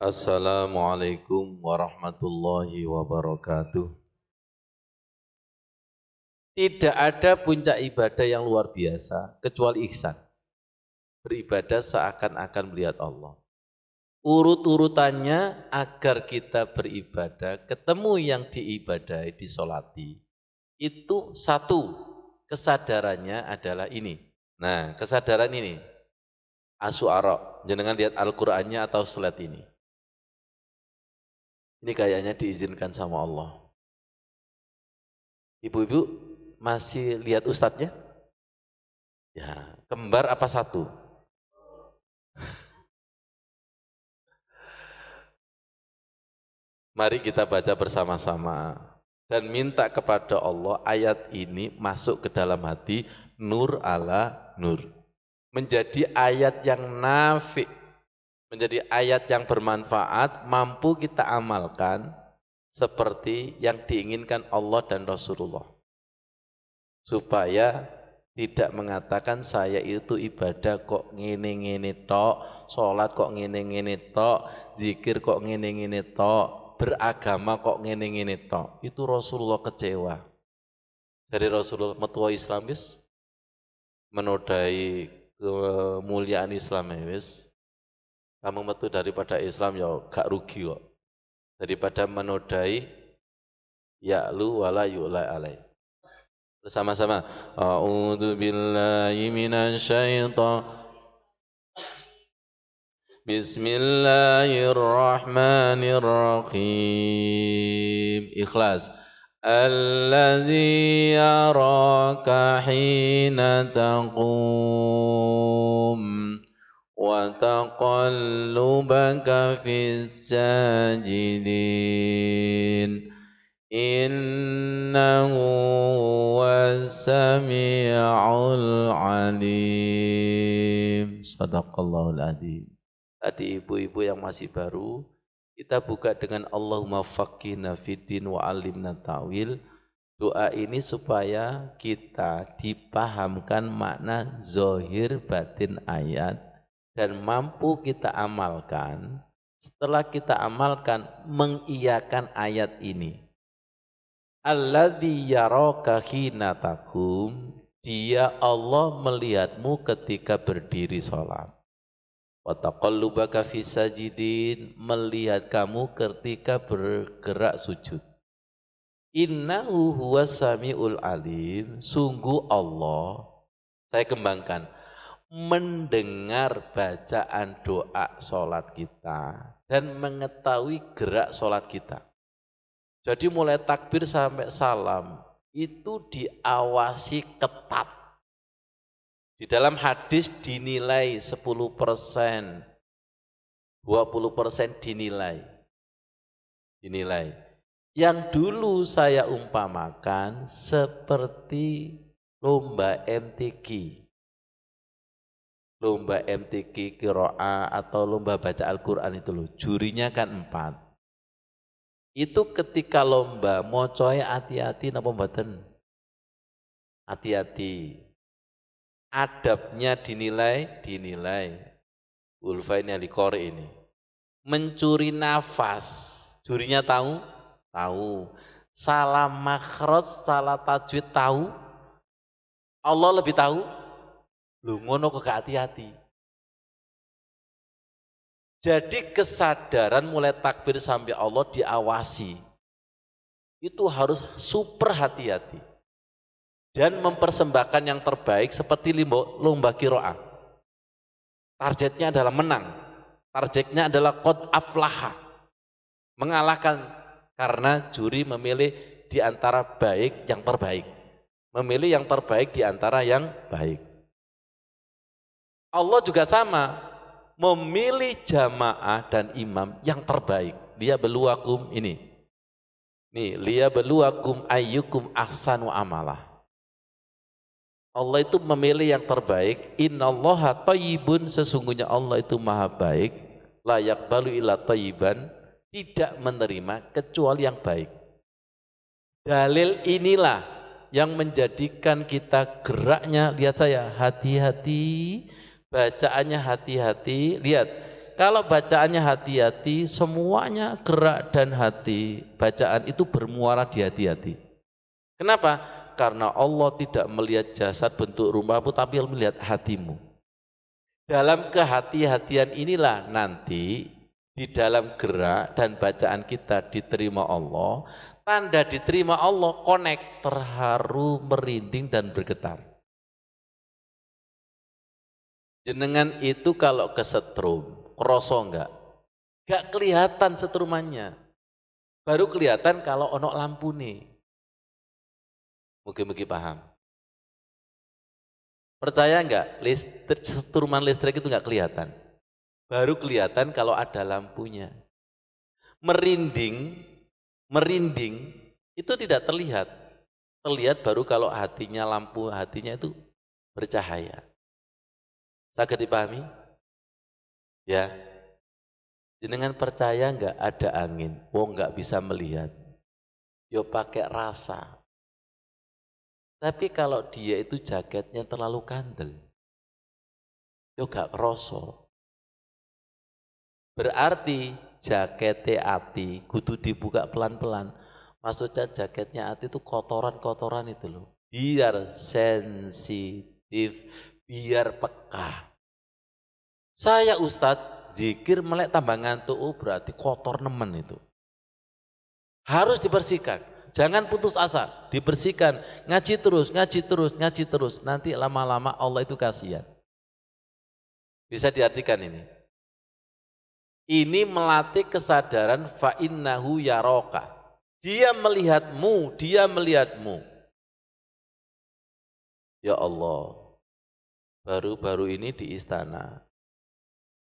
Assalamualaikum warahmatullahi wabarakatuh. Tidak ada puncak ibadah yang luar biasa kecuali ihsan. Beribadah seakan-akan melihat Allah. Urut-urutannya agar kita beribadah, ketemu yang diibadahi, disolati. Itu satu, kesadarannya adalah ini. Nah, kesadaran ini, Asy-Syu'ara, jenengan lihat Al-Qur'annya atau slide ini. Ini kayaknya diizinkan sama Allah. Ibu-ibu masih lihat ustadznya? Ya, kembar apa satu? Mari kita baca bersama-sama dan minta kepada Allah ayat ini masuk ke dalam hati, nur ala nur. Menjadi ayat yang nafi', menjadi ayat yang bermanfaat, mampu kita amalkan seperti yang diinginkan Allah dan Rasulullah. Supaya tidak mengatakan saya itu ibadah kok ngene-ngene tok, sholat kok ngene-ngene tok, zikir kok ngene-ngene tok, beragama kok ngene-ngene tok. Itu Rasulullah kecewa. Dari Rasulullah metua Islamis menodai kemuliaan Islam wis. Kamu metu daripada Islam ya gak rugi kok. Daripada menodai ya'lu wala yu'la alaih. Bersama-sama. A'udzu billahi minasyaitonir Bismillahirrahmanirrahim. Ikhlas. Alladzi yaraka hina taqum wa taqallubaka fis sajidin. Innahu was-sami'ul alim. Shadaqallahul adzim. Tadi ibu-ibu yang masih baru, kita buka dengan Allahumma faqihna fiddin wa alimna ta'wil. Doa ini supaya kita dipahamkan makna zahir batin ayat dan mampu kita amalkan. Setelah kita amalkan, mengiyakan ayat ini. Alladzi yaraka hina taqum, dia Allah melihatmu ketika berdiri sholat. Wa taqallubaka fis sajidin, melihat kamu ketika bergerak sujud. Innahu huwas samiul alim, sungguh Allah, saya kembangkan, mendengar bacaan doa sholat kita dan mengetahui gerak sholat kita. Jadi mulai takbir sampai salam itu diawasi ketat. Di dalam hadis dinilai 10%, 20% dinilai. Yang dulu saya umpamakan seperti lomba MTQ. Lomba MTQ qiraah atau lomba baca Al-Quran itu loh, jurinya kan 4. Itu ketika lomba mocoe hati-hati napa mboten? Hati-hati. Adabnya dinilai. Ulfaini al-qari ini. Mencuri nafas, jurinya tahu? Tahu. Salah makhraj, salah tajwid tahu? Allah lebih tahu? Lu ngono kok gak hati-hati. Jadi kesadaran mulai takbir sampai Allah diawasi. Itu harus super hati-hati. Dan mempersembahkan yang terbaik seperti lomba qiraah. Targetnya adalah menang. Targetnya adalah qad aflaha. Mengalahkan karena juri memilih di antara baik yang terbaik. Memilih yang terbaik di antara yang baik. Allah juga sama. Memilih jamaah dan imam yang terbaik. Dia beluakum ini. Nih, liya beluakum ayyukum ahsanu amalah. Allah itu memilih yang terbaik. Innallaha thayyibun, sesungguhnya Allah itu maha baik. La yaqbalu illa thayyiban, tidak menerima kecuali yang baik. Dalil inilah yang menjadikan kita geraknya, lihat saya, hati-hati, bacaannya hati-hati. Lihat, kalau bacaannya hati-hati, semuanya gerak dan hati. Bacaan itu bermuara di hati-hati. Kenapa? Karena Allah tidak melihat jasad bentuk rupamu, tapi melihat hatimu. Dalam kehati-hatian inilah nanti di dalam gerak dan bacaan kita diterima Allah. Tanda diterima Allah, connect, terharu, merinding dan bergetar. Jenengan itu kalau kesetrum, kroso enggak? Enggak kelihatan setrumannya. Baru kelihatan kalau ono lampu nih. Mungkin paham. Percaya enggak? Setruman listrik itu enggak kelihatan. Baru kelihatan kalau ada lampunya. Merinding itu tidak terlihat. Terlihat baru kalau hatinya, lampu hatinya itu bercahaya. Saged dipahami? Ya. Jenengan percaya enggak ada angin? Wong enggak bisa melihat. Yo pakai rasa. Tapi kalau dia itu jaketnya terlalu kandel, yo gak kroso. Berarti jaketnya ati kudu dibuka pelan-pelan. Maksudnya jaketnya ati itu kotoran-kotoran itu loh. Biar sensitif, biar peka. Saya Ustadz, zikir melek tambah ngantuk, berarti kotor nemen itu. Harus dibersihkan. Jangan putus asa, dibersihkan, ngaji terus. Nanti lama-lama Allah itu kasihan. Bisa diartikan ini. Ini melatih kesadaran fa'innahu yaroka. Dia melihatmu. Ya Allah, baru-baru ini di istana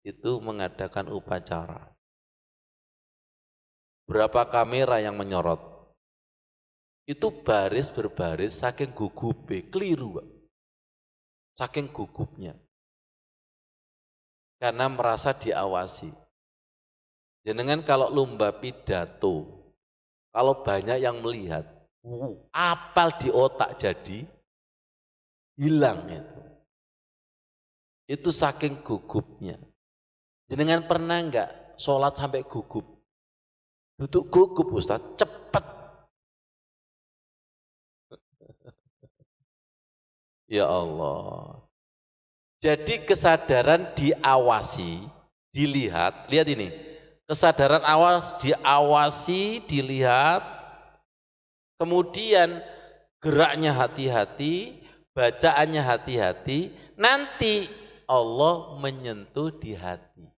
itu mengadakan upacara. Berapa kamera yang menyorot? Itu baris berbaris saking gugupnya, keliru. Saking gugupnya. Karena merasa diawasi. Jenengan kalau lomba pidato, kalau banyak yang melihat, apal di otak jadi hilang itu. Itu saking gugupnya. Jenengan pernah enggak sholat sampai gugup? Duduk gugup Ustaz, cepet. Ya Allah. Jadi kesadaran diawasi, dilihat, lihat ini. Kesadaran awal diawasi, dilihat, kemudian geraknya hati-hati, bacaannya hati-hati, nanti Allah menyentuh di hati.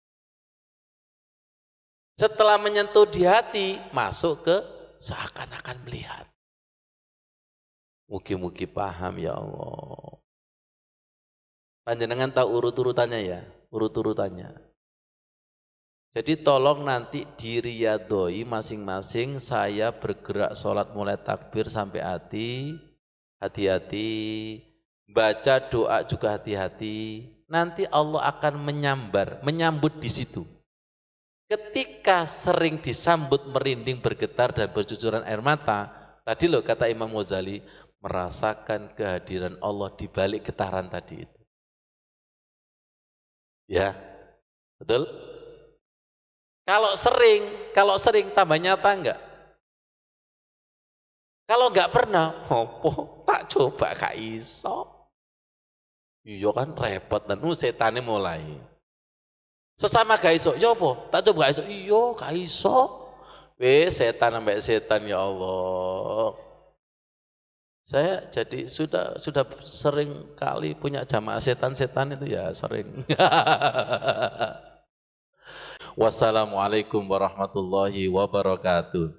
Setelah menyentuh di hati, masuk ke seakan-akan melihat. Mugi-mugi paham ya Allah. Panjenengan tahu urut-urutannya ya, urut-urutannya. Jadi tolong nanti diriyadoi masing-masing, saya bergerak sholat mulai takbir sampai hati-hati, baca doa juga hati-hati. Nanti Allah akan menyambut di situ. Ketika sering disambut merinding, bergetar dan bercucuran air mata, tadi loh kata Imam Ghazali, merasakan kehadiran Allah di balik getaran tadi itu. Ya, betul? Kalau sering tambah nyata enggak? Kalau enggak pernah, opo tak coba gak iso. Iya kan repot dan setannya mulai. Sesama gak iso, ya apa? Tak coba gak iso, iya gak iso. Setan sampai setan ya Allah. Saya jadi sudah sering kali punya jamaah setan-setan itu ya sering. Wassalamualaikum warahmatullahi wabarakatuh.